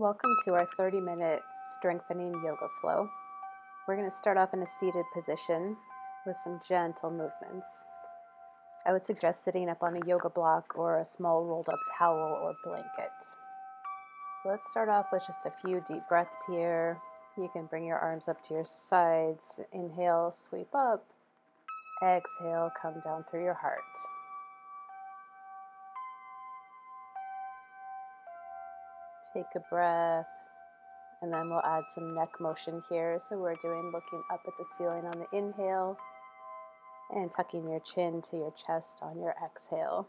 Welcome to our 30-minute strengthening yoga flow. We're going to start off in a seated position with some gentle movements. I would suggest sitting up on a yoga block or a small rolled up towel or blanket. So let's start off with just a few deep breaths here. You can bring your arms up to your sides. Inhale, sweep up. Exhale, come down through your heart. Take a breath, and then we'll add some neck motion here. So we're doing looking up at the ceiling on the inhale and tucking your chin to your chest on your exhale.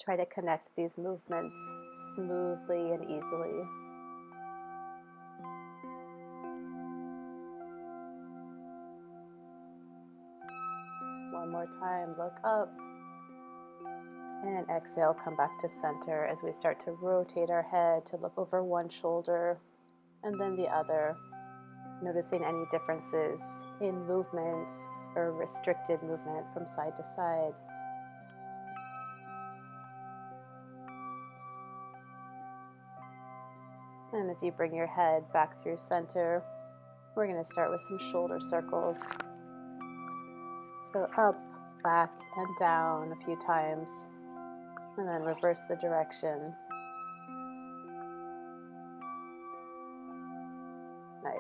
Try to connect these movements smoothly and easily. One more time, look up. And exhale, come back to center as we start to rotate our head to look over one shoulder and then the other, noticing any differences in movement or restricted movement from side to side. And as you bring your head back through center, we're going to start with some shoulder circles. So up, back, and down a few times. And then reverse the direction. Nice.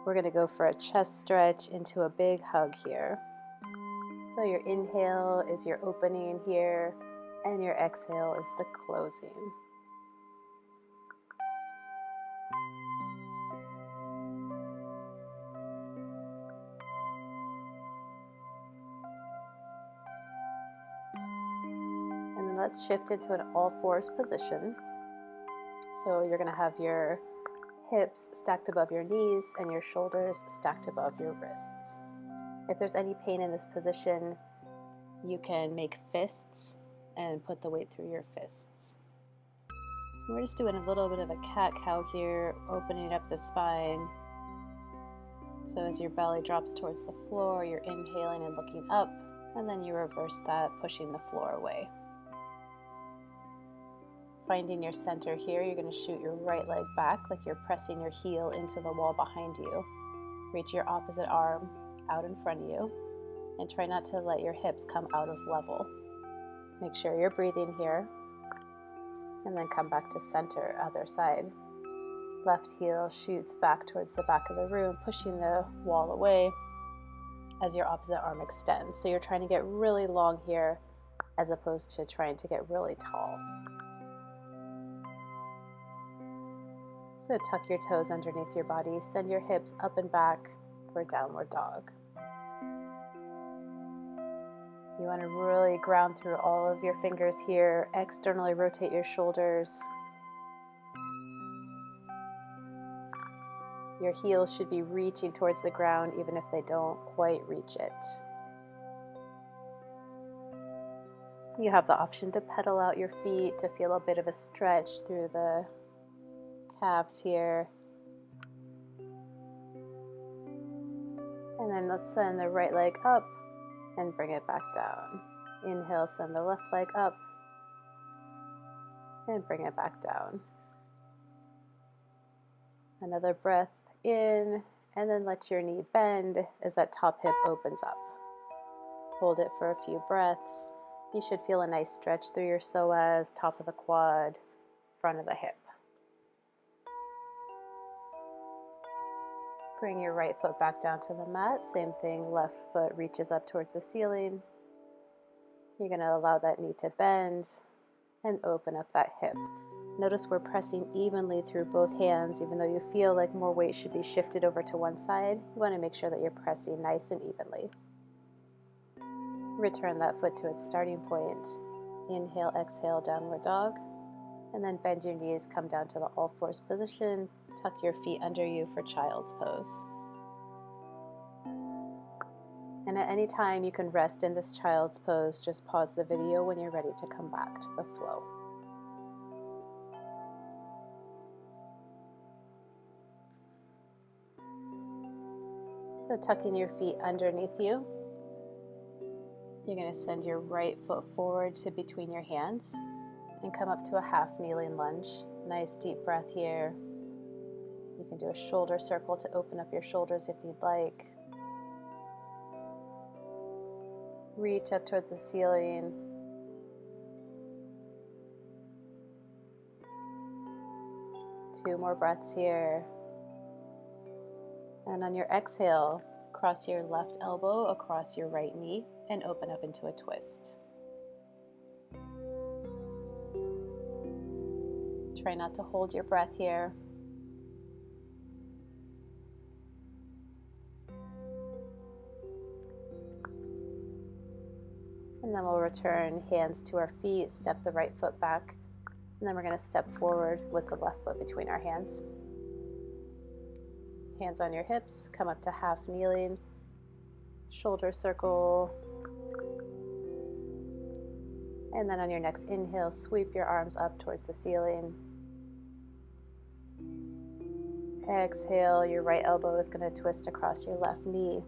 We're going to go for a chest stretch into a big hug here. So your inhale is your opening here, and your exhale is the closing. Let's shift into an all-fours position. So you're going to have your hips stacked above your knees and your shoulders stacked above your wrists. If there's any pain in this position, you can make fists and put the weight through your fists. We're just doing a little bit of a cat-cow here, opening up the spine. So as your belly drops towards the floor, you're inhaling and looking up, and then you reverse that, pushing the floor away. Finding your center here, you're going to shoot your right leg back like you're pressing your heel into the wall behind you. Reach your opposite arm out in front of you and try not to let your hips come out of level. Make sure you're breathing here and then come back to center, other side. Left heel shoots back towards the back of the room, pushing the wall away as your opposite arm extends. So you're trying to get really long here as opposed to trying to get really tall. So tuck your toes underneath your body, send your hips up and back for downward dog. You want to really ground through all of your fingers here, externally rotate your shoulders. Your heels should be reaching towards the ground even if they don't quite reach it. You have the option to pedal out your feet to feel a bit of a stretch through the calves here. And then let's send the right leg up and bring it back down. Inhale, send the left leg up and bring it back down. Another breath in, and then let your knee bend as that top hip opens up. Hold it for a few breaths. You should feel a nice stretch through your psoas, top of the quad, front of the hip. Bring your right foot back down to the mat. Same thing, left foot reaches up towards the ceiling. You're going to allow that knee to bend and open up that hip. Notice we're pressing evenly through both hands. Even though you feel like more weight should be shifted over to one side, you want to make sure that you're pressing nice and evenly. Return that foot to its starting point. Inhale, exhale, downward dog. And then bend your knees, come down to the all-fours position. Tuck your feet under you for child's pose. And at any time you can rest in this child's pose. Just pause the video when you're ready to come back to the flow. So tucking your feet underneath you. You're going to send your right foot forward to between your hands. and come up to a half kneeling lunge. Nice deep breath here. You can do a shoulder circle to open up your shoulders if you'd like. Reach up towards the ceiling. Two more breaths here. And on your exhale, cross your left elbow across your right knee and open up into a twist. Try not to hold your breath here. And then we'll return hands to our feet, step the right foot back, and then we're going to step forward with the left foot between our hands. Hands on your hips, come up to half kneeling, shoulder circle, and then on your next inhale, sweep your arms up towards the ceiling. Exhale, your right elbow is going to twist across your left knee.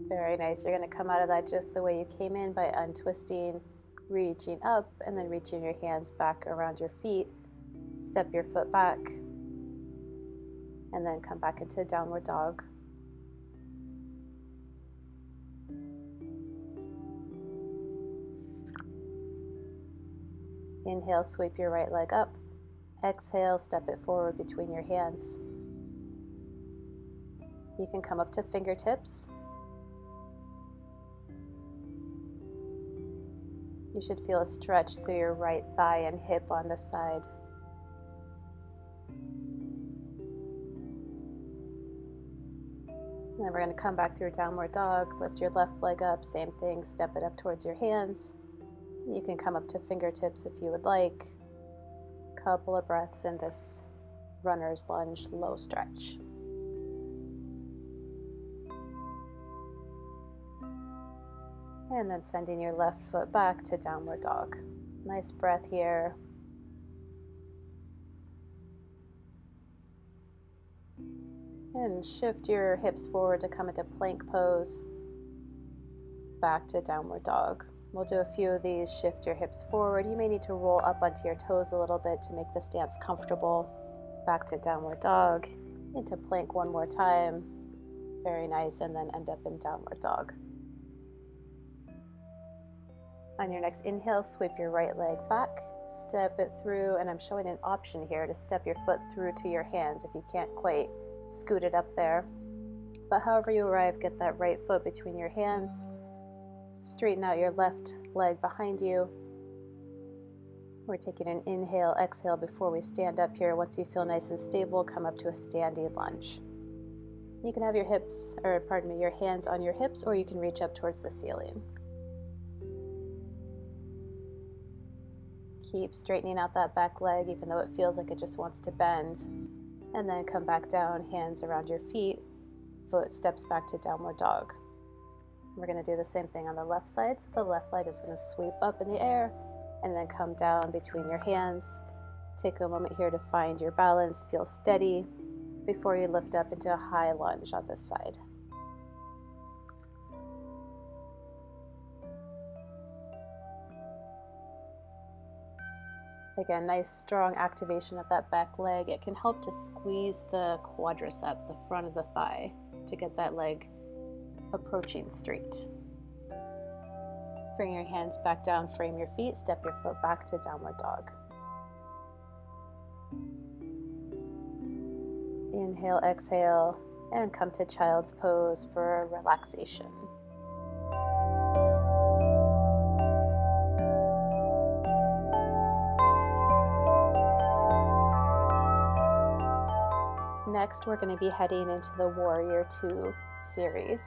Very nice. You're going to come out of that just the way you came in by untwisting, reaching up, and then reaching your hands back around your feet. Step your foot back, and then come back into downward dog. Inhale, sweep your right leg up. Exhale, step it forward between your hands. You can come up to fingertips. You should feel a stretch through your right thigh and hip on this side. And then we're going to come back through downward dog. Lift your left leg up, same thing, step it up towards your hands. You can come up to fingertips if you would like. Couple of breaths in this runner's lunge low stretch. And then sending your left foot back to downward dog. Nice breath here. And shift your hips forward to come into plank pose. Back to downward dog. We'll do a few of these. Shift your hips forward. You may need to roll up onto your toes a little bit to make the stance comfortable. Back to downward dog. Into plank one more time. Very nice. And then end up in downward dog. On your next inhale, sweep your right leg back, step it through, and I'm showing an option here to step your foot through to your hands if you can't quite scoot it up there. But however you arrive, get that right foot between your hands, straighten out your left leg behind you. We're taking an inhale, exhale before we stand up here. Once you feel nice and stable, come up to a standing lunge. You can have your hands on your hips, or you can reach up towards the ceiling. Keep straightening out that back leg even though it feels like it just wants to bend. And then come back down, hands around your feet, foot steps back to downward dog. We're going to do the same thing on the left side. So the left leg is going to sweep up in the air and then come down between your hands. Take a moment here to find your balance, feel steady before you lift up into a high lunge on this side. Again, nice strong activation of that back leg. It can help to squeeze the quadricep, the front of the thigh, to get that leg approaching straight. Bring your hands back down, frame your feet, step your foot back to downward dog. Inhale, exhale, and come to child's pose for relaxation. Next, we're going to be heading into the Warrior 2 series.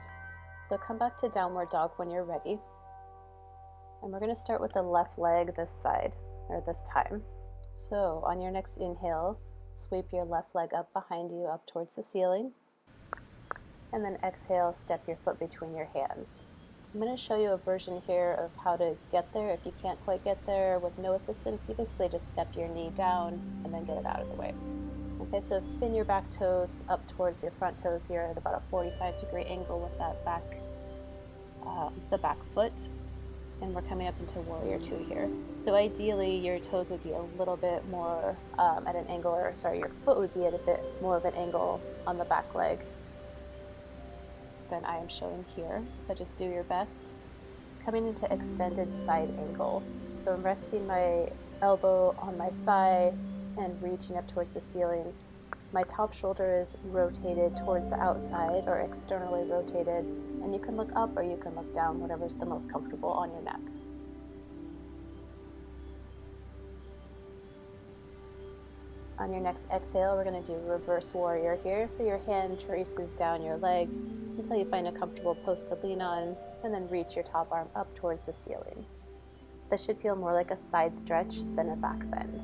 So come back to downward dog when you're ready. And we're going to start with the left leg this side, or this time. So on your next inhale, sweep your left leg up behind you, up towards the ceiling. And then exhale, step your foot between your hands. I'm going to show you a version here of how to get there. If you can't quite get there with no assistance, you basically just step your knee down and then get it out of the way. Okay, so spin your back toes up towards your front toes here at about a 45-degree angle with that back, the back foot. And we're coming up into Warrior Two here. So ideally, your toes would be a little bit more at an angle, or sorry, your foot would be at a bit more of an angle on the back leg than I am showing here, but just do your best. Coming into extended side angle. So I'm resting my elbow on my thigh and reaching up towards the ceiling. My top shoulder is rotated towards the outside or externally rotated, and you can look up or you can look down, whatever's the most comfortable on your neck. On your next exhale, we're going to do reverse warrior here. So your hand traces down your leg until you find a comfortable post to lean on, and then reach your top arm up towards the ceiling. This should feel more like a side stretch than a back bend.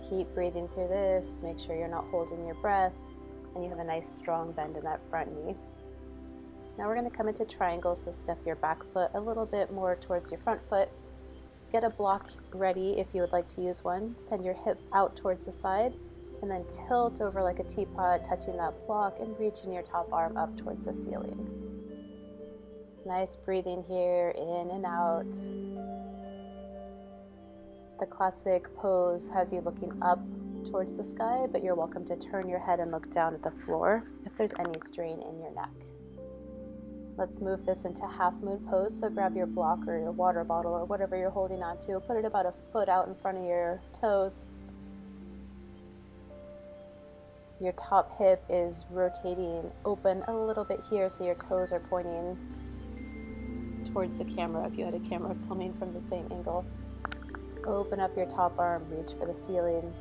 Keep breathing through this. Make sure you're not holding your breath, and you have a nice strong bend in that front knee. Now we're going to come into triangle, so step your back foot a little bit more towards your front foot. Get a block ready if you would like to use one. Send your hip out towards the side, and then tilt over like a teapot, touching that block and reaching your top arm up towards the ceiling. Nice breathing here, in and out. The classic pose has you looking up towards the sky, but you're welcome to turn your head and look down at the floor if there's any strain in your neck. Let's move this into half moon pose. So grab your block or your water bottle or whatever you're holding on to. Put it about a foot out in front of your toes. Your top hip is rotating open a little bit here, so your toes are pointing towards the camera if you had a camera filming from the same angle. Open up your top arm, reach for the ceiling.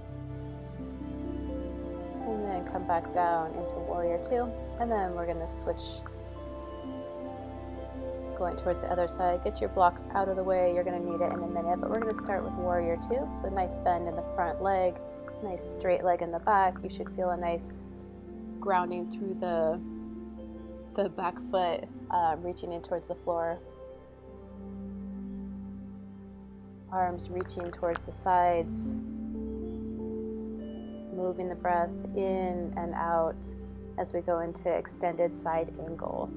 And then come back down into Warrior Two. And then we're going to switch, going towards the other side. Get your block out of the way. You're going to need it in a minute, but we're going to start with Warrior Two. So a nice bend in the front leg, nice straight leg in the back. You should feel a nice grounding through the back foot, reaching in towards the floor. Arms reaching towards the sides. Moving the breath in and out as we go into extended side angle.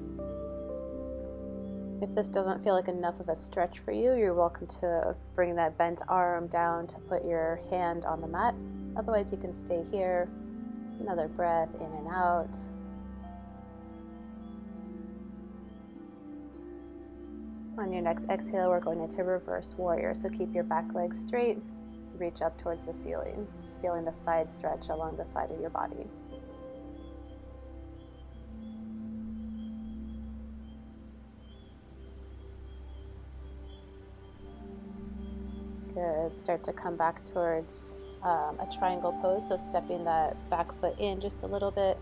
If this doesn't feel like enough of a stretch for you, you're welcome to bring that bent arm down to put your hand on the mat. Otherwise, you can stay here. Another breath in and out. On your next exhale, we're going into reverse warrior. So keep your back leg straight, reach up towards the ceiling, feeling the side stretch along the side of your body. Good. Start to come back towards a triangle pose. So stepping that back foot in just a little bit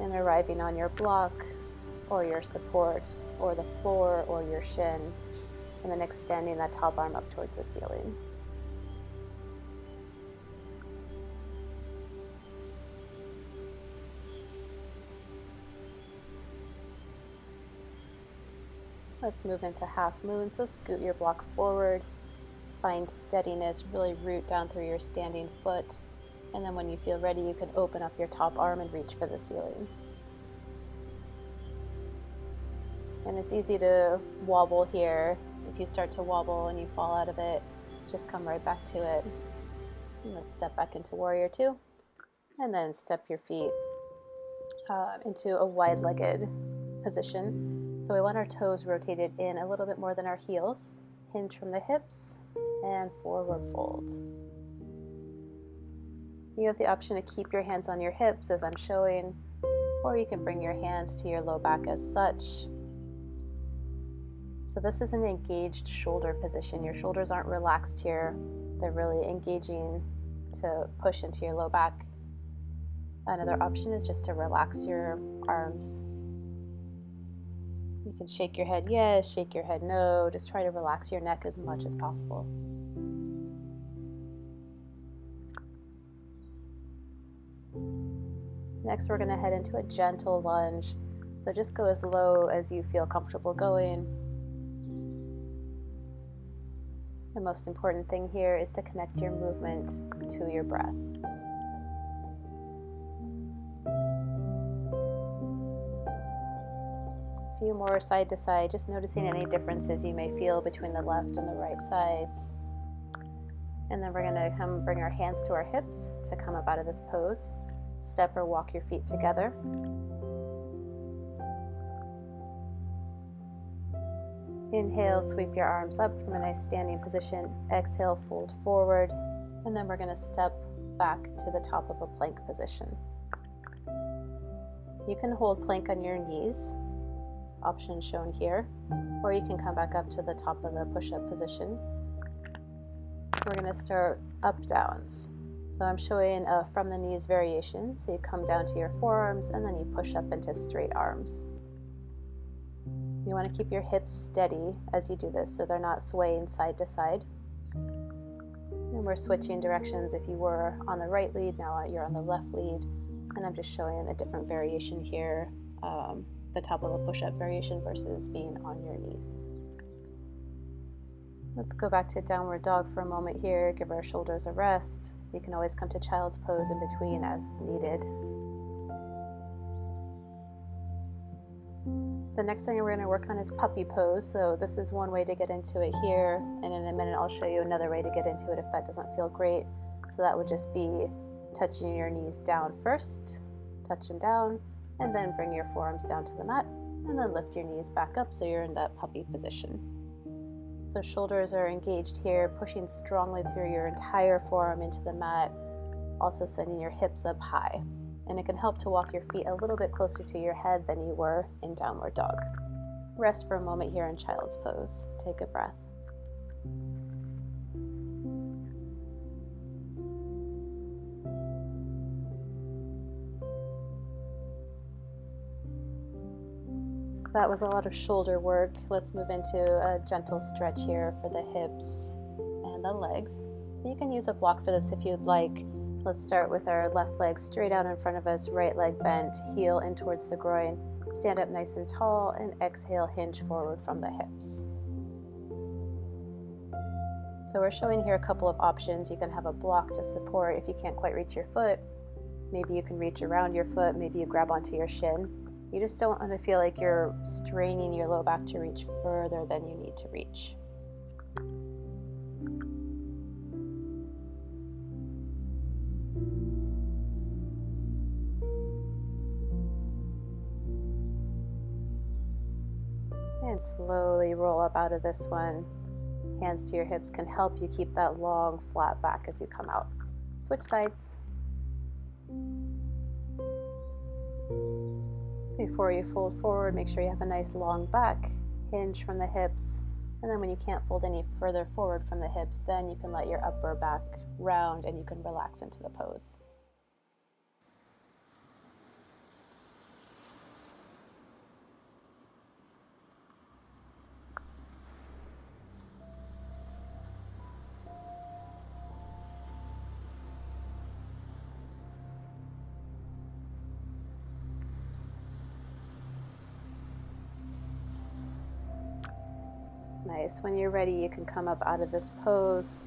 and arriving on your block or your support or the floor or your shin, and then extending that top arm up towards the ceiling. Let's move into half moon. So scoot your block forward, find steadiness, really root down through your standing foot, and then when you feel ready, you can open up your top arm and reach for the ceiling. And it's easy to wobble here. If you start to wobble and you fall out of it, just come right back to it. And let's step back into Warrior Two, and then step your feet into a wide-legged position. So we want our toes rotated in a little bit more than our heels. Hinge from the hips and forward fold. You have the option to keep your hands on your hips as I'm showing, or you can bring your hands to your low back as such. So this is an engaged shoulder position. Your shoulders aren't relaxed here. They're really engaging to push into your low back. Another option is just to relax your arms. You can shake your head yes, shake your head no. Just try to relax your neck as much as possible. Next, we're going to head into a gentle lunge. So just go as low as you feel comfortable going. The most important thing here is to connect your movement to your breath. A few more side to side, just noticing any differences you may feel between the left and the right sides. And then we're going to come bring our hands to our hips to come up out of this pose. Step or walk your feet together. Inhale, sweep your arms up from a nice standing position. Exhale, fold forward. And then we're going to step back to the top of a plank position. You can hold plank on your knees, option shown here, or you can come back up to the top of the push-up position. We're going to start up downs. So I'm showing a from the knees variation. So you come down to your forearms and then you push up into straight arms. You want to keep your hips steady as you do this so they're not swaying side to side. And we're switching directions. If you were on the right lead, now you're on the left lead. And I'm just showing a different variation here, the top of a push-up variation versus being on your knees. Let's go back to downward dog for a moment here. Give our shoulders a rest. You can always come to child's pose in between as needed. The next thing we're going to work on is puppy pose. So this is one way to get into it here, and in a minute I'll show you another way to get into it if that doesn't feel great. So that would just be touching your knees down first, touch them down, and then bring your forearms down to the mat, and then lift your knees back up so you're in that puppy position. So shoulders are engaged here, pushing strongly through your entire forearm into the mat, also sending your hips up high. And it can help to walk your feet a little bit closer to your head than you were in downward dog. Rest for a moment here in child's pose. Take a breath. That was a lot of shoulder work. Let's move into a gentle stretch here for the hips and the legs. So you can use a block for this if you'd like. Let's start with our left leg straight out in front of us, right leg bent, heel in towards the groin. Stand up nice and tall and exhale, hinge forward from the hips. So we're showing here a couple of options. You can have a block to support if you can't quite reach your foot. Maybe you can reach around your foot, maybe you grab onto your shin. You just don't want to feel like you're straining your low back to reach further than you need to reach. And slowly roll up out of this one. Hands to your hips can help you keep that long, flat back as you come out. Switch sides. Before you fold forward, make sure you have a nice long back, hinge from the hips, and then when you can't fold any further forward from the hips, then you can let your upper back round and you can relax into the pose. Nice. When you're ready, you can come up out of this pose.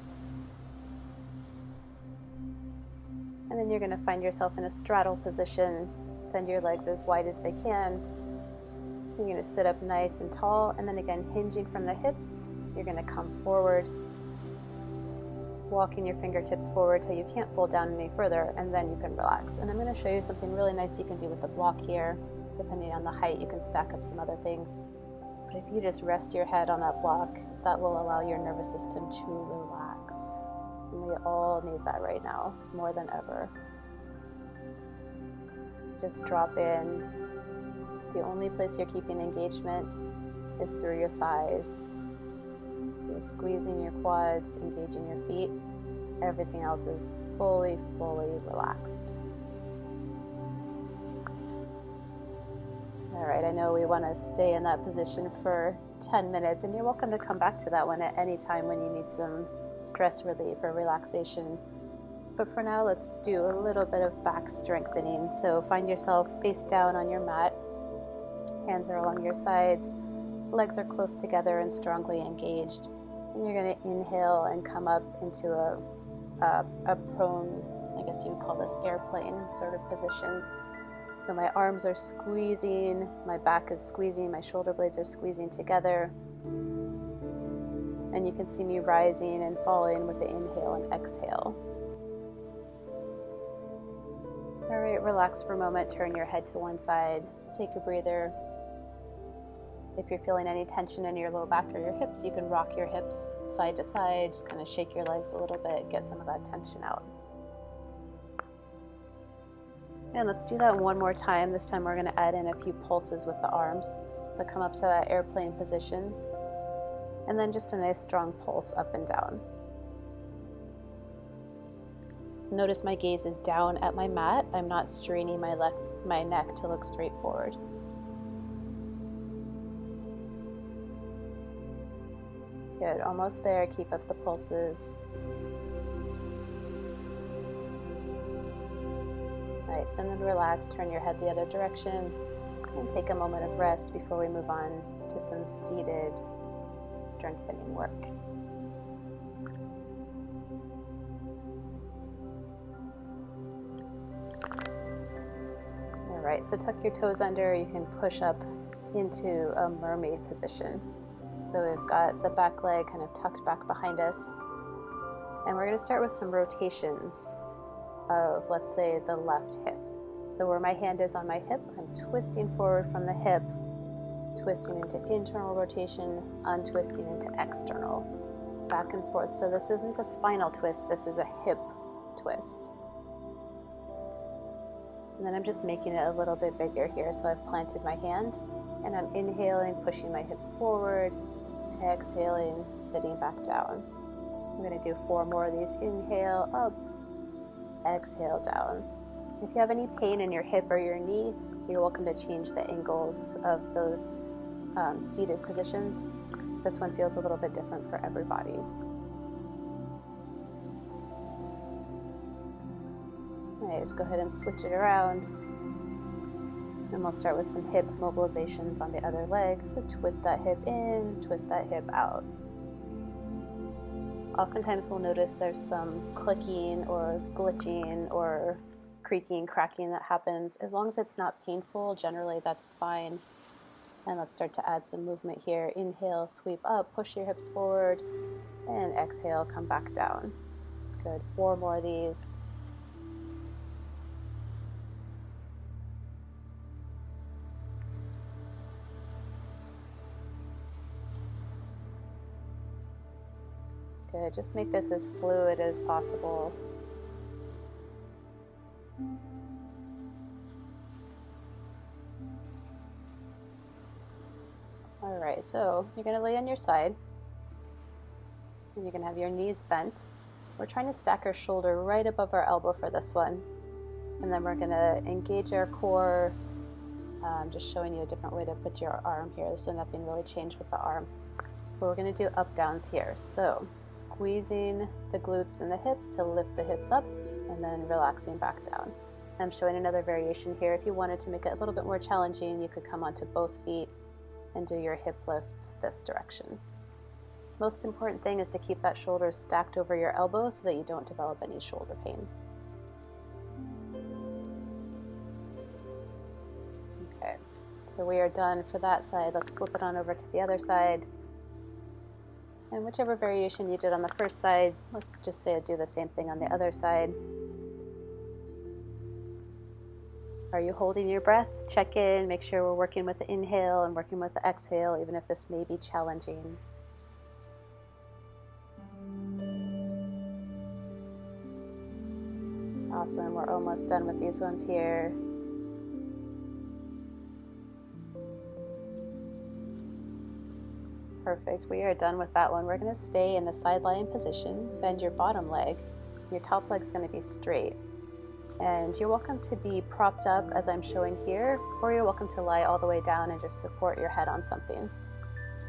And then you're going to find yourself in a straddle position. Send your legs as wide as they can. You're going to sit up nice and tall, and then again, hinging from the hips, you're going to come forward, walking your fingertips forward till you can't fold down any further, and then you can relax. And I'm going to show you something really nice you can do with the block here. Depending on the height, you can stack up some other things. But if you just rest your head on that block, that will allow your nervous system to relax. And we all need that right now, more than ever. Just drop in. The only place you're keeping engagement is through your thighs. So you're squeezing your quads, engaging your feet. Everything else is fully, fully relaxed. All right, I know we want to stay in that position for 10 minutes, and you're welcome to come back to that one at any time when you need some stress relief or relaxation. But for now, let's do a little bit of back strengthening. So find yourself face down on your mat. Hands are along your sides, legs are close together and strongly engaged. And you're going to inhale and come up into a prone, I guess you would call this airplane sort of position. So my arms are squeezing, my back is squeezing, my shoulder blades are squeezing together. And you can see me rising and falling with the inhale and exhale. All right, relax for a moment, turn your head to one side, take a breather. If you're feeling any tension in your low back or your hips, you can rock your hips side to side, just kind of shake your legs a little bit, get some of that tension out. And let's do that one more time. This time we're going to add in a few pulses with the arms. So come up to that airplane position, and then just a nice strong pulse up and down. Notice my gaze is down at my mat. I'm not straining my neck to look straight forward. Good, almost there. Keep up the pulses. All right, so then relax, turn your head the other direction, and take a moment of rest before we move on to some seated strengthening work. All right, so tuck your toes under. You can push up into a mermaid position. So we've got the back leg kind of tucked back behind us. And we're going to start with some rotations of, let's say, the left hip. So where my hand is on my hip, I'm twisting forward from the hip, twisting into internal rotation, untwisting into external, back and forth. So this isn't a spinal twist, this is a hip twist. And then I'm just making it a little bit bigger here. So I've planted my hand and I'm inhaling, pushing my hips forward, exhaling, sitting back down. I'm going to do 4 more of these. Inhale, up, exhale, down. If you have any pain in your hip or your knee, you're welcome to change the angles of those seated positions. This one feels a little bit different for everybody. All right, let's go ahead and switch it around. And we'll start with some hip mobilizations on the other leg. So twist that hip in, twist that hip out. Oftentimes we'll notice there's some clicking or glitching or creaking, cracking that happens. As long as it's not painful, generally that's fine. And let's start to add some movement here. Inhale, sweep up, push your hips forward, and exhale, come back down. Good, 4 more of these. Good, just make this as fluid as possible. All right, so you're going to lay on your side, and you're going to have your knees bent. We're trying to stack our shoulder right above our elbow for this one, and then we're going to engage our core. Just showing you a different way to put your arm here, so nothing really changed with the arm. But we're going to do up downs here. So squeezing the glutes and the hips to lift the hips up, and then relaxing back down. I'm showing another variation here. If you wanted to make it a little bit more challenging, you could come onto both feet and do your hip lifts this direction. Most important thing is to keep that shoulder stacked over your elbow so that you don't develop any shoulder pain. Okay, so we are done for that side. Let's flip it on over to the other side. And whichever variation you did on the first side, let's just say do the same thing on the other side. Are you holding your breath? Check in, make sure we're working with the inhale and working with the exhale, even if this may be challenging. Awesome, we're almost done with these ones here. Perfect, we are done with that one. We're going to stay in the side lying position, bend your bottom leg. Your top leg's going to be straight. And you're welcome to be propped up as I'm showing here, or you're welcome to lie all the way down and just support your head on something.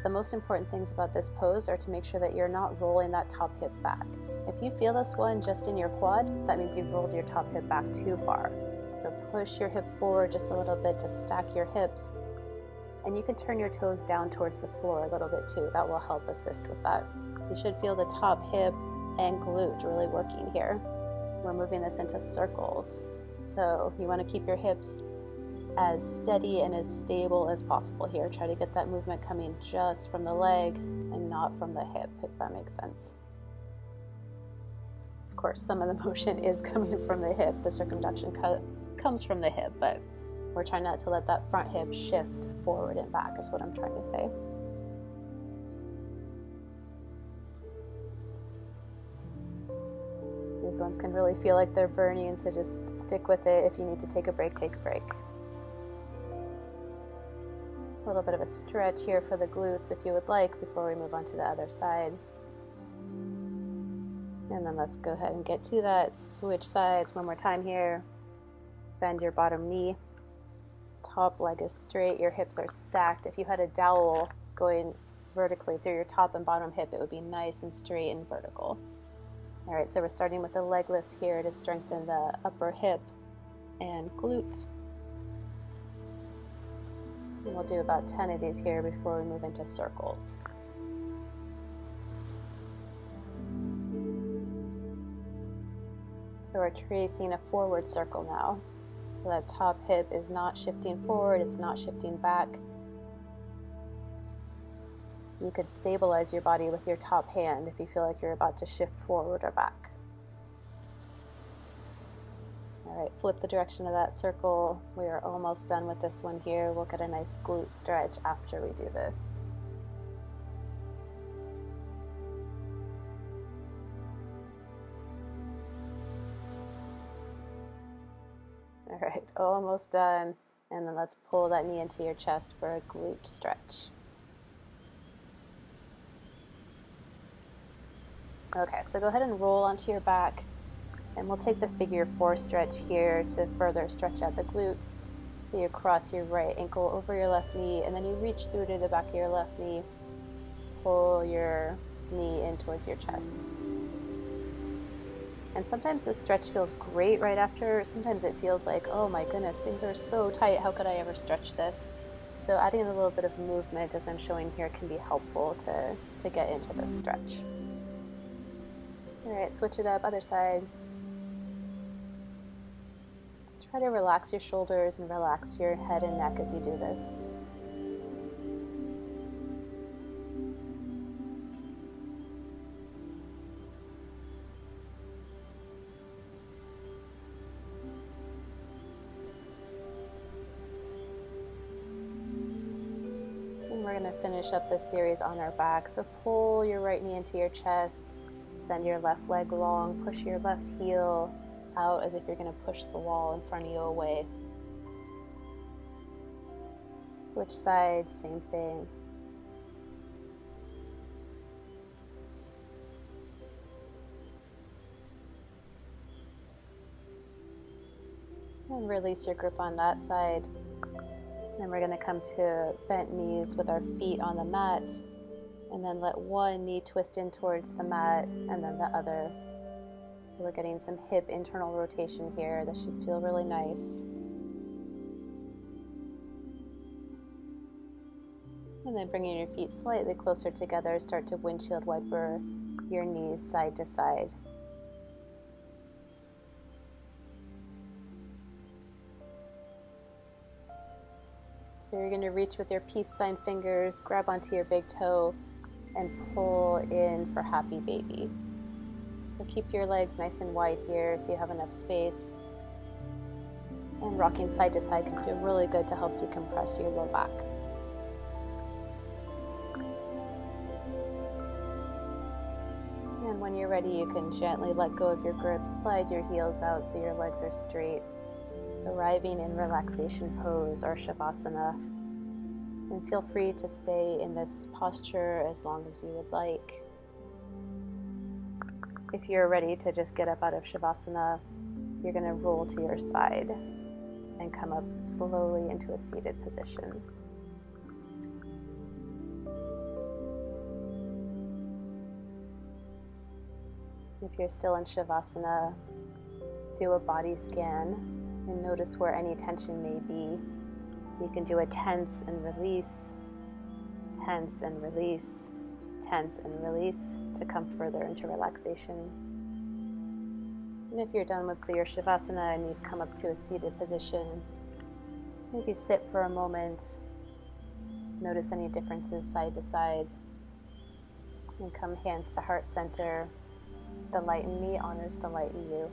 The most important things about this pose are to make sure that you're not rolling that top hip back. If you feel this one just in your quad, that means you've rolled your top hip back too far. So push your hip forward just a little bit to stack your hips, And you can turn your toes down towards the floor a little bit too. That will help assist with that. So you should feel the top hip and glute really working here. We're moving this into circles. So you want to keep your hips as steady and as stable as possible here. Try to get that movement coming just from the leg and not from the hip, if that makes sense. Of course, some of the motion is coming from the hip. The circumduction comes from the hip, but we're trying not to let that front hip shift forward and back is what I'm trying to say. These ones can really feel like they're burning, so just stick with it. If you need to take a break, take a break. A little bit of a stretch here for the glutes if you would like before we move on to the other side. And then let's go ahead and get to that. Switch sides one more time here. Bend your bottom knee. Top leg is straight. Your hips are stacked. If you had a dowel going vertically through your top and bottom hip, it would be nice and straight and vertical. All right, so we're starting with the leg lifts here to strengthen the upper hip and glute. And we'll do about 10 of these here before we move into circles. So we're tracing a forward circle now. So that top hip is not shifting forward, it's not shifting back. You could stabilize your body with your top hand if you feel like you're about to shift forward or back. All right, flip the direction of that circle. We are almost done with this one here. We'll get a nice glute stretch after we do this. All right, almost done. And then let's pull that knee into your chest for a glute stretch. Okay, so go ahead and roll onto your back, and we'll take the figure 4 stretch here to further stretch out the glutes. So you cross your right ankle over your left knee, and then you reach through to the back of your left knee, pull your knee in towards your chest. And sometimes this stretch feels great right after. Sometimes it feels like, oh my goodness, things are so tight, how could I ever stretch this? So adding a little bit of movement, as I'm showing here, can be helpful to get into this stretch. All right, switch it up, other side. Try to relax your shoulders and relax your head and neck as you do this. And we're going to finish up this series on our back. So pull your right knee into your chest. Send your left leg long, push your left heel out as if you're going to push the wall in front of you away. Switch sides, same thing. And release your grip on that side. Then we're going to come to bent knees with our feet on the mat. And then let one knee twist in towards the mat and then the other. So we're getting some hip internal rotation here. This should feel really nice. And then bringing your feet slightly closer together, start to windshield wiper your knees side to side. So you're going to reach with your peace sign fingers, grab onto your big toe, and pull in for happy baby. So keep your legs nice and wide here so you have enough space. And rocking side to side can feel really good to help decompress your low back. And when you're ready, you can gently let go of your grip, slide your heels out so your legs are straight, arriving in relaxation pose or shavasana. And feel free to stay in this posture as long as you would like. If you're ready to just get up out of shavasana, you're going to roll to your side and come up slowly into a seated position. If you're still in shavasana, do a body scan and notice where any tension may be. You can do a tense and release, tense and release, tense and release to come further into relaxation. And if you're done with your Shavasana and you've come up to a seated position, maybe sit for a moment, notice any differences side to side, and come hands to heart center. The light in me honors the light in you.